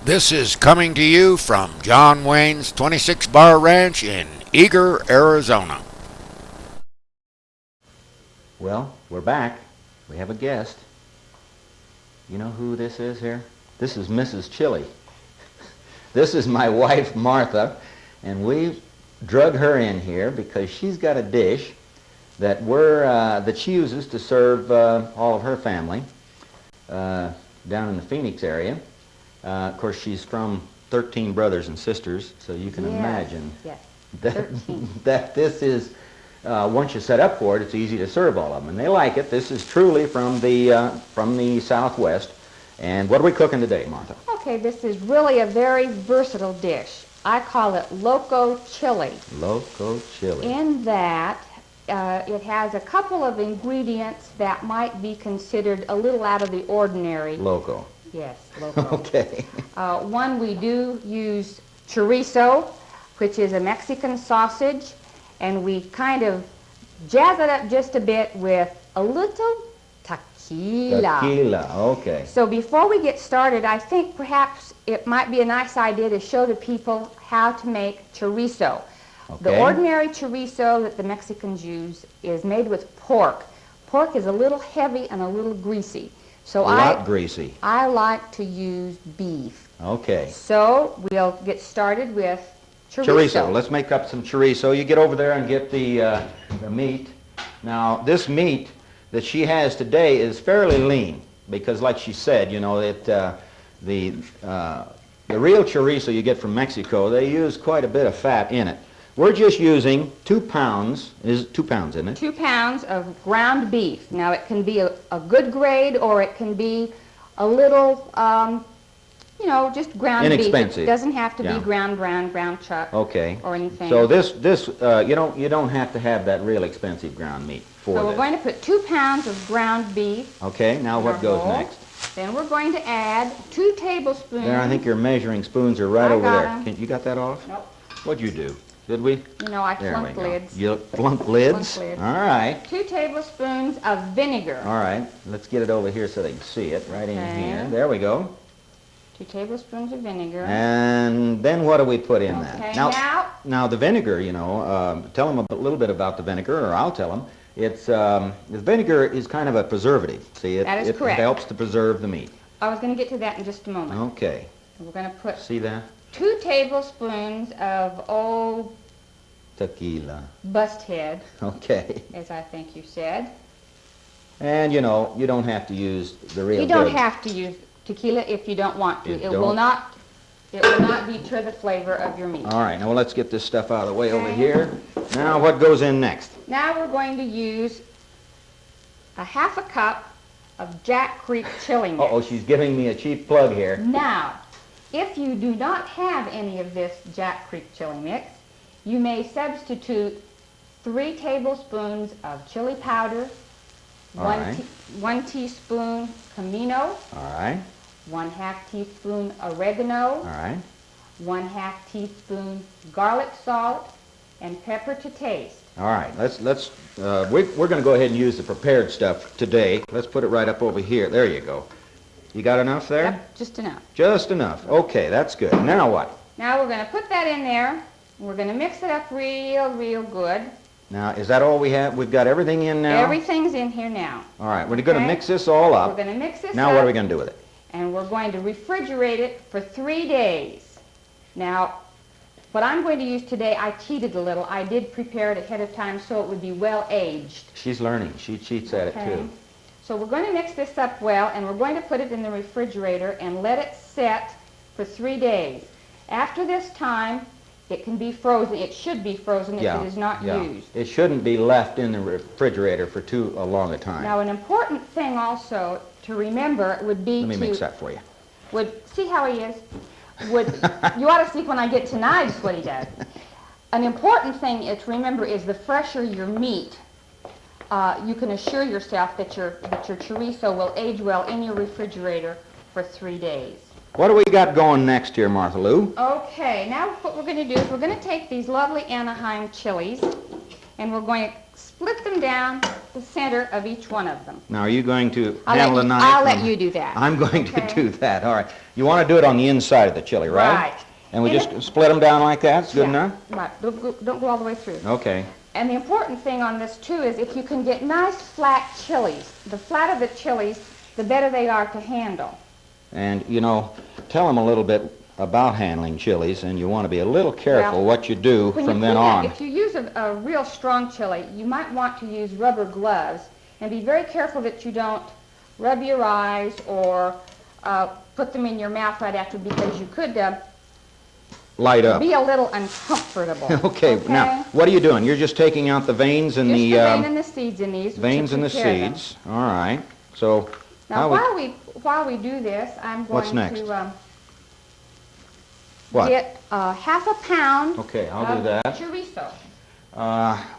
This is coming to you from John Wayne's 26 Bar Ranch in Eager, Arizona. Well, we're back. We have a guest. You know who this is here? This is Mrs. Chili. This is my wife, Martha, and we drug her in here because she's got a dish that she uses to serve all of her family down in the Phoenix area. Of course, she's from 13 brothers and sisters, so you can imagine that this is, once you set up for it, it's easy to serve all of them. And they like it. This is truly from the Southwest. And what are we cooking today, Martha? Okay, this is really a very versatile dish. I call it loco chili. Loco chili. In that, it has a couple of ingredients that might be considered a little out of the ordinary. Loco. Yes, loco. Okay. One, we do use chorizo, which is a Mexican sausage, and we kind of jazz it up just a bit with a little tequila. Tequila, okay. So before we get started, I think perhaps it might be a nice idea to show the people how to make chorizo. Okay. The ordinary chorizo that the Mexicans use is made with pork. Pork is a little heavy and a little greasy. So a lot greasy. I like to use beef. Okay. So we'll get started with Chorizo. Let's make up some chorizo. You get over there and get the meat. Now, this meat that she has today is fairly lean because, like she said, you know, the real chorizo you get from Mexico, they use quite a bit of fat in it. We're just using 2 pounds, is 2 pounds, isn't it? 2 pounds of ground beef. Now it can be a good grade or it can be a little, you know, just ground inexpensive. beef. It doesn't have to be ground chuck or anything. So you don't have to have that real expensive ground meat for this. So we're going to put 2 pounds of ground beef. Okay, now what goes next? Then we're going to add 2 tablespoons. There, I think your measuring spoons are right over there. Them. You got that off? Nope. What'd you do? Did we? You know, I flunked lids. You flunked lids? Flunked lids. All right. 2 tablespoons of vinegar. All right. Let's get it over here so they can see it. Right in here. There we go. 2 tablespoons of vinegar. And then what do we put in okay, that? Now the vinegar, you know, tell them a little bit about the vinegar, or I'll tell them. It's the vinegar is kind of a preservative. See, it helps to preserve the meat. I was going to get to that in just a moment. Okay. We're going to put 2 tablespoons of old tequila. Bust head. Okay. As I think you said. And you know, you don't have to use the real. You don't have to use tequila if you don't want to. It will not deter the flavor of your meat. All right. Now let's get this stuff out of the way over here. Now what goes in next? Now we're going to use a ½ a cup of Jack Creek chili mix. Uh-oh, she's giving me a cheap plug here. Now, if you do not have any of this Jack Creek chili mix, you may substitute 3 tablespoons of chili powder, 1 teaspoon comino, all right, 1/2 teaspoon oregano, all right, 1/2 teaspoon garlic salt, and pepper to taste. All right, we're going to go ahead and use the prepared stuff today. Let's put it right up over here. There you go. You got enough there? Yep, just enough. Just enough. Okay, that's good. Now what? Now we're going to put that in there. We're going to mix it up real good. Now, is that all we have? We've got everything in now? Everything's in here now. All right, we're going to mix this all up. We're going to mix this now up. What are we going to do with it? And we're going to refrigerate it for 3 days. Now, what I'm going to use today, I cheated a little. I did prepare it ahead of time so it would be well aged. She's learning. She cheats at it too. So we're going to mix this up well, and we're going to put it in the refrigerator and let it set for 3 days. After this time, it can be frozen. It should be frozen if it is not used. It shouldn't be left in the refrigerator for too long a time. Now, an important thing also to remember would be Let me mix that for you. See how he is? You ought to see when I get to knives what he does. An important thing to remember is the fresher your meat, you can assure yourself that your chorizo will age well in your refrigerator for 3 days. What do we got going next here, Martha Lou? Okay, now what we're going to do is we're going to take these lovely Anaheim chilies and we're going to split them down the center of each one of them. Now, are you going to I'll handle let the you- knife? I'll let you do that. I'm going Okay. to do that. All right. You want to do it on the inside of the chili, right? Right. And we And just split them down like that? It's good Yeah, enough? Right. Don't go all the way through. Okay. And the important thing on this too is if you can get nice flat chilies, the flatter the chilies, the better they are to handle. And, you know, tell them a little bit about handling chilies, and you want to be a little careful Well, what you do When from you then clean on. If you use a real strong chili, you might want to use rubber gloves and be very careful that you don't rub your eyes or put them in your mouth right after, because you could Light up. be a little uncomfortable. Okay, now, what are you doing? You're just taking out the veins and Just the... the vein and the seeds in these. veins and the seeds. All right. So, Now, how we... while we do this, I'm going What's next? to What? get half a pound Okay, I'll do of that. chorizo.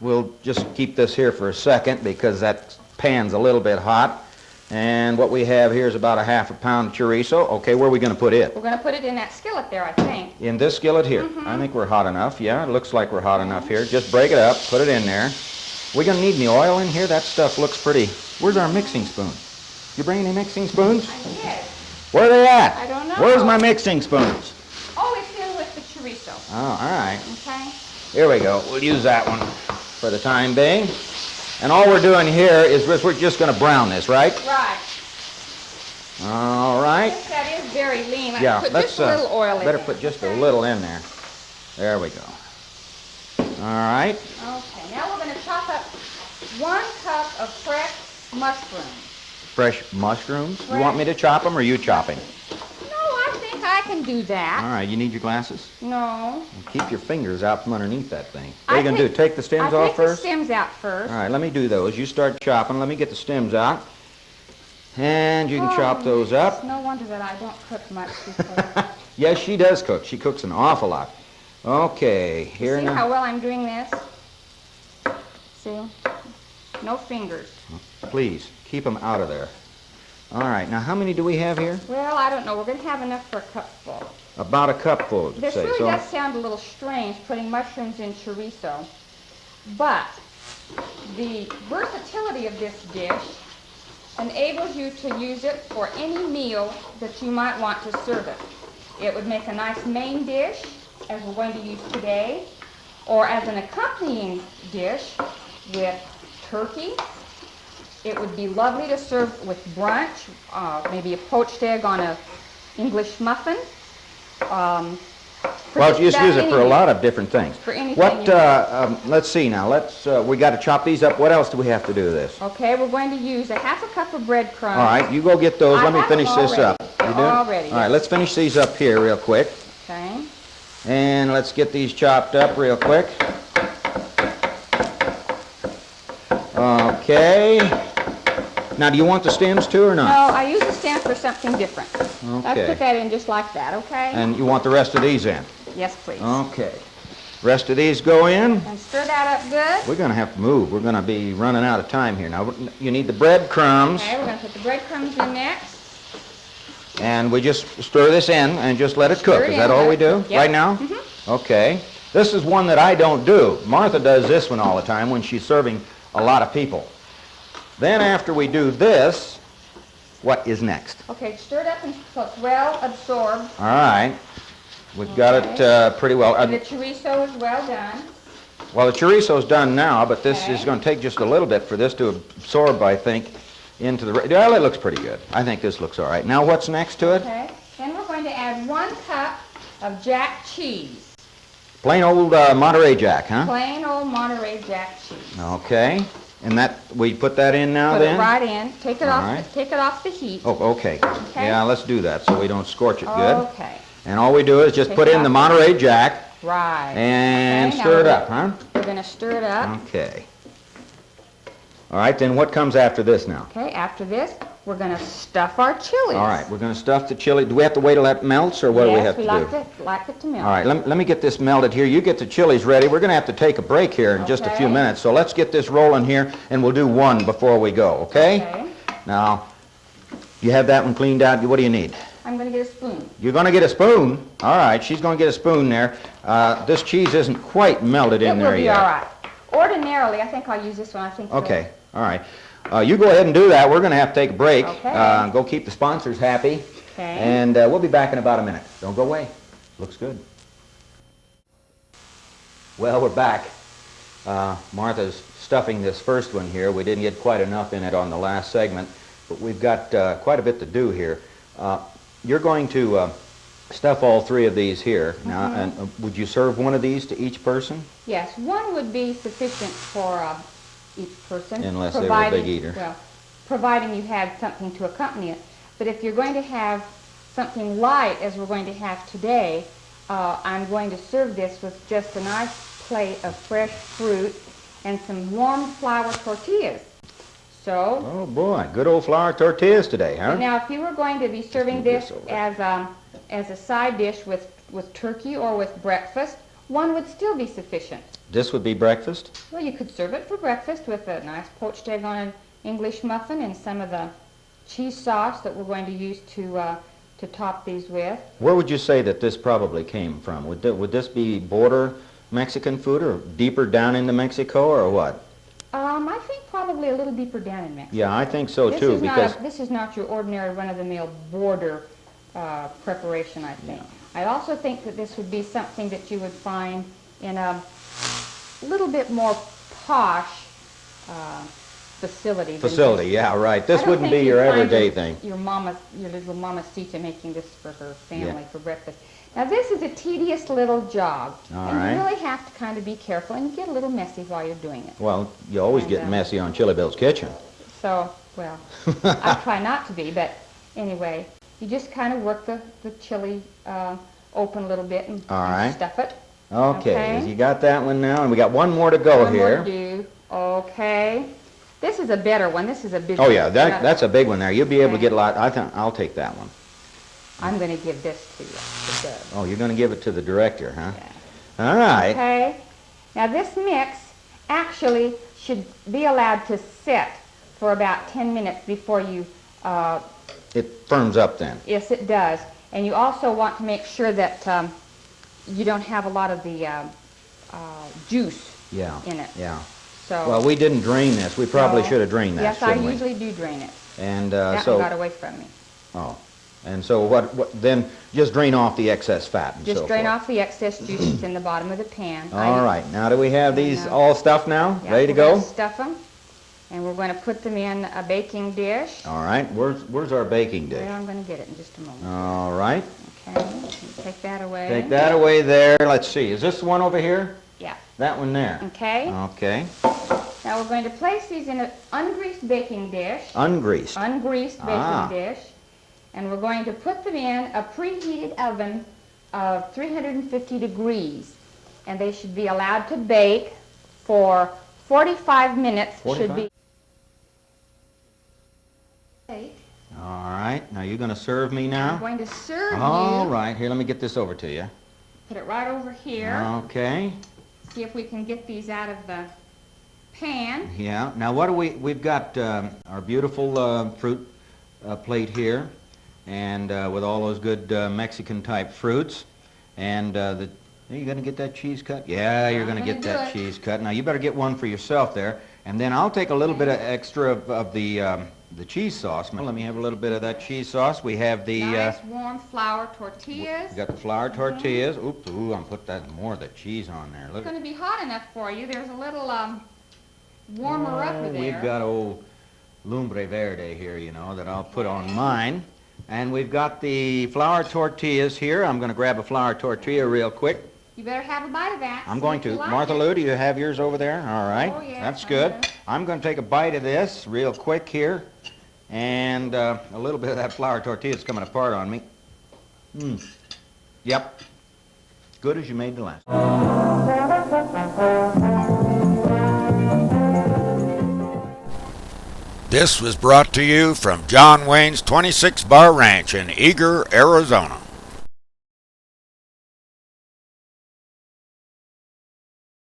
We'll just keep this here for a second because that pan's a little bit hot. And what we have here is about a half a pound of chorizo. Okay, where are we going to put it? We're going to put it in that skillet there, I think. In this skillet here. I think we're hot enough. Yeah, it looks like we're hot enough here. Just break it up, put it in there. We're going to need any oil in here. That stuff looks pretty... Where's our mixing spoon? You bring any mixing spoons? I did. Where are they at? I don't know. Where's my mixing spoons? Oh, it's in with the chorizo. Oh, all right. Okay? Here we go. We'll use that one for the time being. And all we're doing here is we're just going to brown this, right? Right. All right. Since that is very lean, I Yeah, put let's just a little oil in better there. put just a Okay? little in there. There we go. All right. Okay, now we're going to chop up 1 cup of fresh mushrooms. Fresh mushrooms. You want me to chop them or you chopping? No, I think I can do that. All right. You need your glasses? No. Keep your fingers out from underneath that thing. What are I you going to do? Take the stems I off take first? the stems out first. All right. Let me do those. You start chopping. Let me get the stems out. And you can chop those up. It's no wonder that I don't cook much because... Yes, she does cook. She cooks an awful lot. Okay, here See now. how well I'm doing this? See? No fingers. Please, keep them out of there. All right, now how many do we have here? Well, I don't know. We're going to have enough for a cupful. About a cupful, This say. really So, does sound a little strange, putting mushrooms in chorizo, but the versatility of this dish enables you to use it for any meal that you might want to serve it. It would make a nice main dish, as we're going to use today, or as an accompanying dish with turkey. It would be lovely to serve with brunch, maybe a poached egg on a English muffin. well, just use it for a lot of different things. For anything What, you let's see now. We got to chop these up. What else do we have to do to this? Okay, we're going to use a half a cup of breadcrumbs. All right, you go get those. I Let me have finish them this up. already. You They're do? all ready, All right, yes. let's finish these up here real quick. Okay. And let's get these chopped up real quick. Okay. Now, do you want the stems too or No, not? I use the stem for something different. Let's Okay. put that in just like that, okay? And you want the rest of these in? Yes, please. Okay. Rest of these go in. And stir that up good. We're going to have to move. We're going to be running out of time here. Now, you need the breadcrumbs. Okay, we're going to put the breadcrumbs in next. And we just stir this in and just let it cook. Stir it Is that in, all let we it do cook. Yep. right now? Mm-hmm. Okay. This is one that I don't do. Martha does this one all the time when she's serving a lot of people. Then after we do this, what is next? Okay, stir it up until it's well absorbed. All right. We've got it pretty well. And the chorizo is well done. Well, the chorizo's done now, but this Okay. is going to take just a little bit for this to absorb, I think, into the... Well, it looks pretty good. I think this looks all right. Now, what's next to it? Okay. Then we're going to add 1 cup of Jack cheese. Plain old Monterey Jack, huh? Plain old Monterey Jack cheese. Okay. And that, we put that in now Put then? it right in. Take it All off. right. Take it off the heat. Oh, okay. Okay. Yeah, let's do that so we don't scorch it good. Okay. And all we do is just Take put it in the off. Monterey Jack Right. and Okay, now stir it we're up, gonna- huh? We're going to stir it up. Okay. All right, then what comes after this now? Okay, after this, we're going to stuff our chilies. All right, we're going to stuff the chili. Do we have to wait till that melts, or what do we have to Yes, do? we like it to melt. All right, let me get this melted here. You get the chilies ready. We're going to have to take a break here in just a few Okay. minutes. So let's get this rolling here, and we'll do one before we go, okay? Okay. Now, you have that one cleaned out. What do you need? I'm going to get a spoon. You're going to get a spoon. All right, she's going to get a spoon there. This cheese isn't quite melted in It there will be yet. all right. Ordinarily, I think I'll use this one. I think Okay. All right. You go ahead and do that. We're going to have to take a break. Okay. Go keep the sponsors happy. Okay. And we'll be back in about a minute. Don't go away. Looks good. Well, we're back. Martha's stuffing this first one here. We didn't get quite enough in it on the last segment, but we've got quite a bit to do here. You're going to stuff all three of these here. Now, and would you serve one of these to each person? Yes, one would be sufficient for each person. Unless they were a big eater. Well, providing you had something to accompany it. But if you're going to have something light, as we're going to have today, I'm going to serve this with just a nice plate of fresh fruit and some warm flour tortillas. So. Oh boy, good old flour tortillas today, huh? Now, if you were going to be serving this as a side dish with turkey or with breakfast, one would still be sufficient. This would be breakfast? Well, you could serve it for breakfast with a nice poached egg on an English muffin and some of the cheese sauce that we're going to use to top these with. Where would you say that this probably came from? Would this be border Mexican food or deeper down into Mexico or what? I think probably a little deeper down in Mexico. Yeah, I think so too, because this is not your ordinary run-of-the-mill border preparation, I think. I also think that this would be something that you would find in a little bit more posh facility. Yeah, right. This wouldn't be your everyday thing. Your little mamacita making this for her family for breakfast. Now this is a tedious little job, and you really have to kind of be careful, and you get a little messy while you're doing it. Well, you always get messy on Chili Bill's Kitchen. So, well, I try not to be, but anyway, you just kind of work the chili open a little bit and stuff it. Okay, you got that one now, and we got one more to go here. One more to do. Okay. This is a better one. This is a big one. Oh, one. yeah, that's a big one there. You'll be able to get a lot. I think I'll take that one. I'm going to give this to you. Oh, you're going to give it to the director, huh? Yeah. All right. Okay. Now, this mix actually should be allowed to sit for about 10 minutes before you... it firms up then. Yes, it does. And you also want to make sure that you don't have a lot of the juice in it. Yeah. So, well, we didn't drain this. We probably should have drained that, yes, I shouldn't we? usually do drain it. And that so one got away from me. Oh, and so what? Then just drain off the excess fat and just drain off the excess juice that's in the bottom of the pan. All right. Now, do we have these all stuffed now? Yeah, ready to go? Stuff them, and we're going to put them in a baking dish. All right. Where's our baking dish? Well, I'm going to get it in just a moment. All right. Okay. Take that away. Take that away there. Let's see. Is this the one over here? Yeah. That one there. Okay. Okay. Now we're going to place these in an ungreased baking dish. Ungreased. Ungreased baking dish. And we're going to put them in a preheated oven of 350 degrees. And they should be allowed to bake for 45 minutes. 45? Should be. All right. Now you're going to serve me now? I'm going to serve you. All right. Here, let me get this over to you. Put it right over here. Okay. See if we can get these out of the pan. Yeah. Now what do we've got our beautiful fruit plate here, and with all those good Mexican type fruits, and are you going to get that cheese cut? Yeah, you're going to get that cheese cut. Now you better get one for yourself there, and then I'll take a little bit of extra of the cheese sauce. Let me have a little bit of that cheese sauce. We have the nice warm flour tortillas. We got the flour tortillas. Oops, I'm put that more of the cheese on there. Look. It's going to be hot enough for you. There's a little warmer up there. We've got old lumbre verde here, you know, that I'll put on mine. And we've got the flour tortillas here. I'm going to grab a flour tortilla real quick. You better have a bite of that. I'm going to. Martha Lou, do you have yours over there? All right. Oh, yes, that's good. I'm going to take a bite of this real quick here. And a little bit of that flour tortilla is coming apart on me. Yep. Good as you made the last. This was brought to you from John Wayne's 26 Bar Ranch in Eager, Arizona.